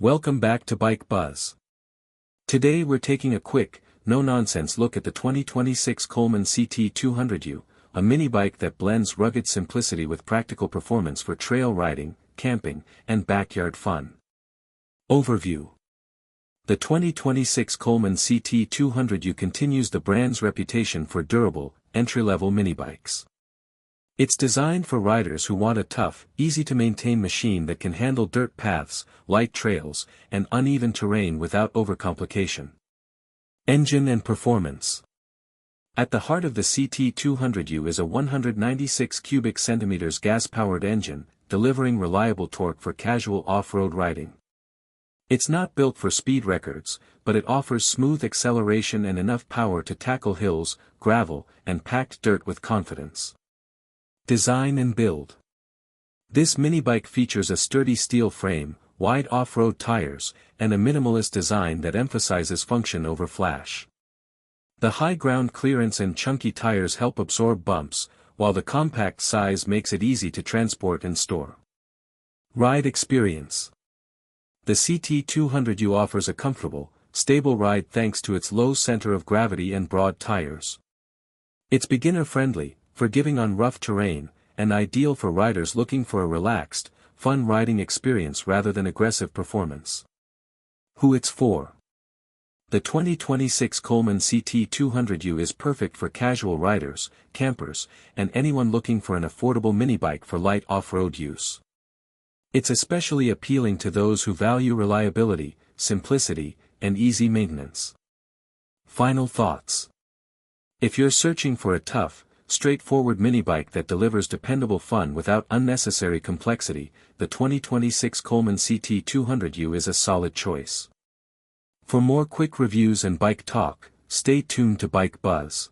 Welcome back to Bike Buzz. Today we're taking a quick, no-nonsense look at the 2026 Coleman CT200U, a mini bike that blends rugged simplicity with practical performance for trail riding, camping, and backyard fun. Overview. The 2026 Coleman CT200U continues the brand's reputation for durable, entry-level mini bikes. It's designed for riders who want a tough, easy-to-maintain machine that can handle dirt paths, light trails, and uneven terrain without overcomplication. Engine and performance. At the heart of the CT200U is a 196 cubic centimeters gas-powered engine, delivering reliable torque for casual off-road riding. It's not built for speed records, but it offers smooth acceleration and enough power to tackle hills, gravel, and packed dirt with confidence. Design and build. This mini bike features a sturdy steel frame, wide off-road tires, and a minimalist design that emphasizes function over flash. The high ground clearance and chunky tires help absorb bumps, while the compact size makes it easy to transport and store. Ride experience. The CT200U offers a comfortable, stable ride thanks to its low center of gravity and broad tires. It's beginner-friendly, forgiving on rough terrain, and ideal for riders looking for a relaxed, fun riding experience rather than aggressive performance. Who it's for. The 2026 Coleman CT200U is perfect for casual riders, campers, and anyone looking for an affordable mini bike for light off-road use. It's especially appealing to those who value reliability, simplicity, and easy maintenance. Final thoughts. If you're searching for a tough, straightforward mini bike that delivers dependable fun without unnecessary complexity, the 2026 Coleman CT200U is a solid choice. For more quick reviews and bike talk, stay tuned to Bike Buzz.